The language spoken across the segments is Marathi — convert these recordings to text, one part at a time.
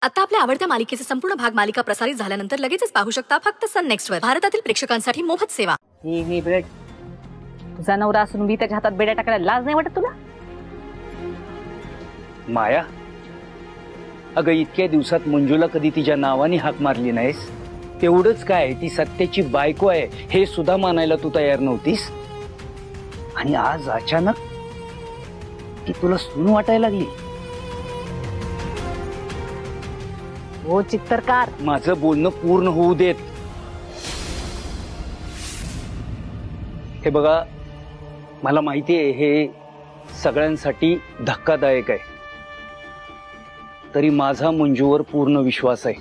आता आपल्या आवडत्या मालिकेचे संपूर्ण भाग मालिका प्रसारित झाल्यानंतर लगेचच पाहू शकता फक्त सन नेक्स्ट वर. भारतातील प्रेक्षकांसाठी मोफत सेवा. ही बेड तुझा नवरा असून मी त्याच्या हातात बेड्या टाकायला लाज नाही वाटत तुला? माया, अगं इतक्या दिवसात मंजूला कधी तिच्या नावाने हाक मारली नाहीस. तेवढंच काय, ती सत्याची बायको आहे हे सुद्धा मानायला तू तयार नव्हतीस. आणि आज अचानक ती तुला सून वाटायला लागली. हो चित्तरकार, माझं बोलणं पूर्ण होऊ देत. हे बघा, मला माहिती आहे हे सगळ्यांसाठी धक्कादायक आहे, तरी माझा मंजूवर पूर्ण विश्वास आहे.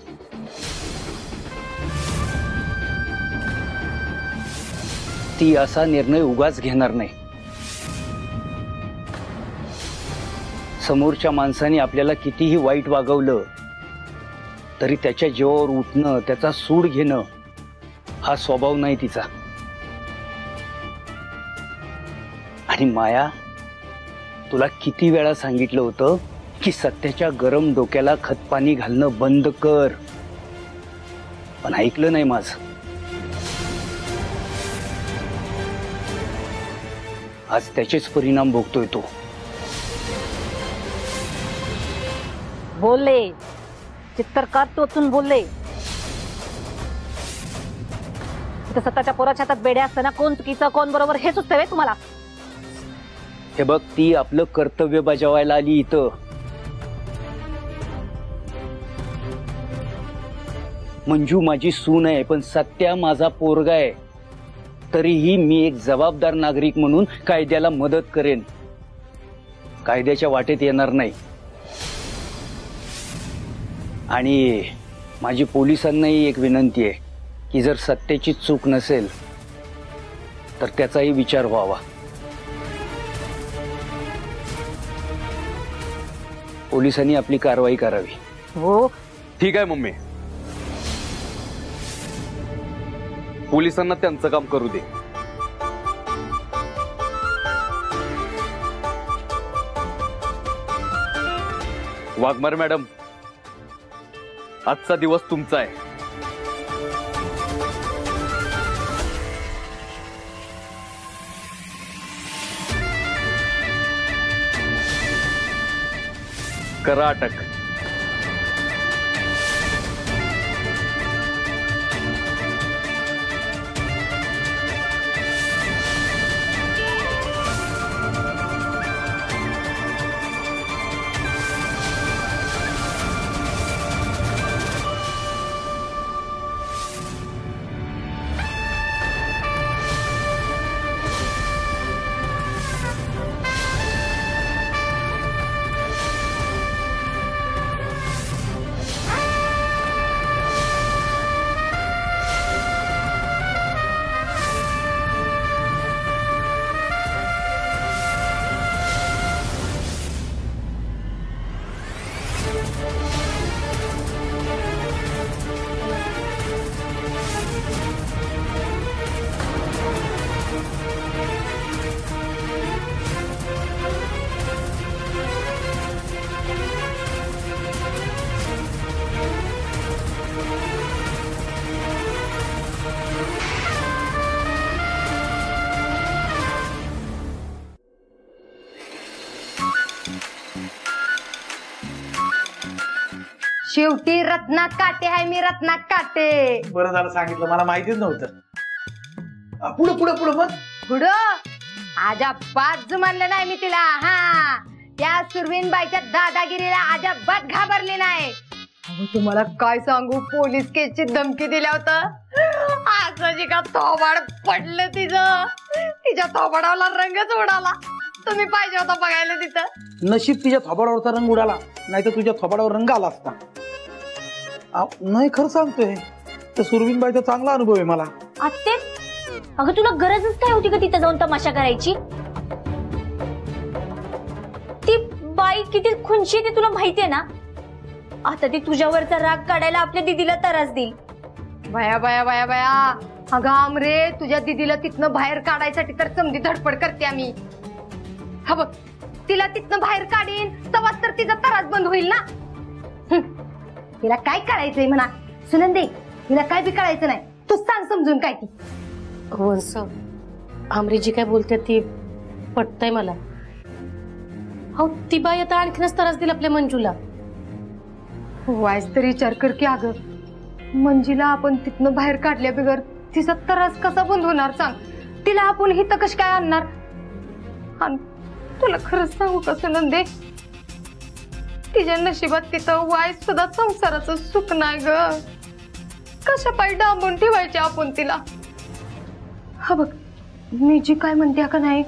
ती असा निर्णय उगाच घेणार नाही. समोरच्या माणसाने आपल्याला कितीही वाईट वागवलं तरी त्याच्या जीवावर उठणं, त्याचा सूड घेणं हा स्वभाव नाही तिचा. आणि माया, तुला किती वेळा सांगितलं होतं की सत्याच्या गरम डोक्याला खतपाणी घालणं बंद कर, पण ऐकलं नाही माझं. आज त्याचेच परिणाम भोगतोय तो. बोलले चित्तरकार, टोचून बोलले. तिथं स्वतःच्या पोराच्या हातात बेड्या असताना कोण चुकीचं कोण बरोबर हे सुचतंय तुम्हाला? हे बघ, ती आपलं कर्तव्य बजावायला आली इथं. मंजू माझी सून आहे, पण सत्या माझा पोरगा आहे. तरीही मी एक जबाबदार नागरिक म्हणून कायद्याला मदत करेन, कायद्याच्या वाटेत येणार नाही. आणि माझी पोलिसांनाही एक विनंती आहे की जर सत्याची चूक नसेल तर त्याचाही विचार व्हावा. पोलिसांनी आपली कारवाई करावी. हो ठीक आहे मम्मी, पोलिसांना त्यांचं काम करू दे. वाघमारे मॅडम, आजचा दिवस तुमचा आहे. करा अटक. शेवटी रत्नात काटे आहे मी, रत्नात काटे. बरं झालं सांगितलं, मला माहितीच नव्हतं. पुढे पुढे पुढे मग पुढं अजाबात म्हणलं नाही मी तिला. हा, त्या सुरवीनबाईच्या दादागिरीला अजाबात घाबरली नाही. तुम्हाला काय सांगू, पोलीस केसची धमकी दिल्या होतं. असं का थोबाड पडलं तिचं, तिच्या थोबाडाला रंगच उडाला. तुम्ही पाहिजे होता बघायला तिथं. नशीब तिच्या थोबाडावरचा रंग उडाला, नाही तर तुझ्या थोबाडावर रंग आला असता. नाही, खरं सांगतोय, तर सुरवीनबाईचा चांगला अनुभव आहे मला. आत्ते, अगं तुला गरजच काय होती का तिथे जाऊन तमाशा करायची? ती बाई किती खुनशी ती तुला माहितीये ना. आता ती तुझ्यावरचा राग काढायला आपल्या दीदीला त्रास देईल. बया बया बया बया, अगं आमरे, तुझ्या दीदीला तिथनं बाहेर काढायसाठी तर समधी धडपड करते आम्ही. हा बघ, तिला तिथनं बाहेर काढीन तवाच तर तिचा त्रास बंद होईल ना. तिला काय कळायचंय म्हणा. सुनंदे, तिला काय बी कळायचं नाही. तू सांग समजून काय ती. वंस, आमरी जी काय बोलते ती पटतंय मला. हो, ती बाई आता आणखीनच त्रास दिला आपल्या मंजूला. वायस तरी विचार कर की अगं, मंजीला आपण तिथनं बाहेर काढल्या बिगर तिचा त्रास कसा बंद होणार सांग. तिला आपण हिथं कशी काय आणणार. आणि तुला खरंच सांगू का सुनंदे, तिच्या नशिबात तिथं वायस सुद्धा संसाराचं सुख नाही ग. कशा पायी डांबून ठेवायचे आपण तिला. हा बघ, मी जी काय म्हणते का नाही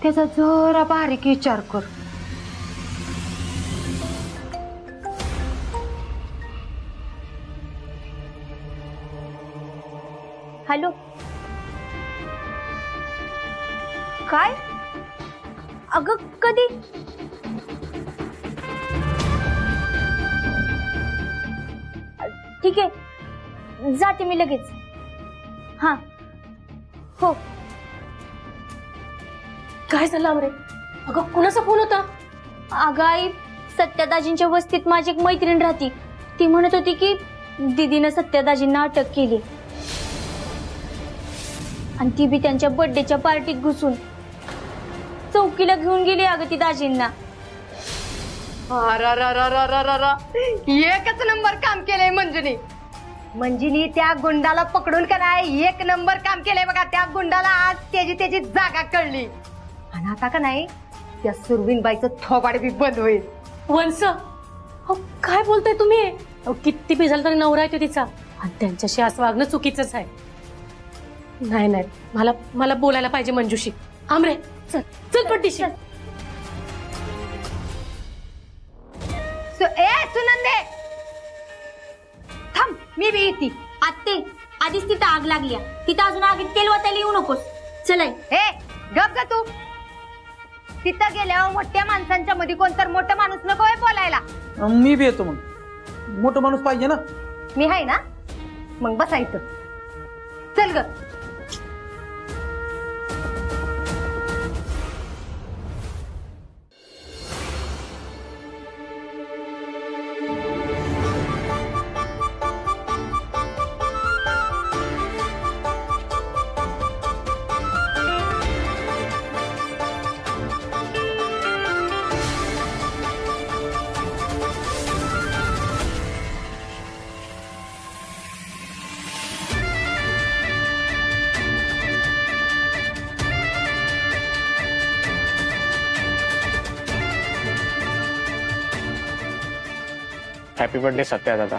त्याचा जरा बारीक विचार कर. हॅलो, काय? अगं कधी? ठीक आहे, जाते मी लगेच. हा, हो. काय झालं आमरे? अगं कुणाचा फोन होता? अगं आई, सत्यादाजींच्या वस्तीत माझी एक मैत्रीण राहती. ती म्हणत होती की दीदीनं सत्यादाजींना अटक केली आणि ती बी त्यांच्या बर्थडेच्या पार्टीत घुसून चौकीला घेऊन गेली अगं ती दाजींना. एकच नंबर काम केलंय मंजुनी. मंजुनी त्या गुंडाला पकडून का नाही एक नंबर काम केलंय बघा. त्या गुंडाला आज त्याची जागा कळली. आणि आता का नाही त्या सुरवीनबाईचं थोबाड बी बंद होईल. वंस, हो काय बोलताय तुम्ही? अहो, किती बी झालं तरी नवरा आहे तो तिचा, आणि त्यांच्याशी असं वागणं चुकीचंच आहे. नाही नाही, मला बोलायला पाहिजे मंजूशी. आमरे चल चल पट्टीशी. सुनंदे थांब, मी बी येते. आत्ते, आधीच तिथं आग लागल्या. तिथं अजून आगीत तेल वाटायला येऊ नकोस. चल आई. ए गप ग तू. तिथं गेल्यावर मोठ्या माणसांच्या मध्ये कोणतर मोठा माणूस नको आहे बोलायला. मी बी येतो. मग मोठा माणूस पाहिजे ना. मी आहे ना, मग बसायचं. चल ग. हॅपी बर्थडे सत्या दादा.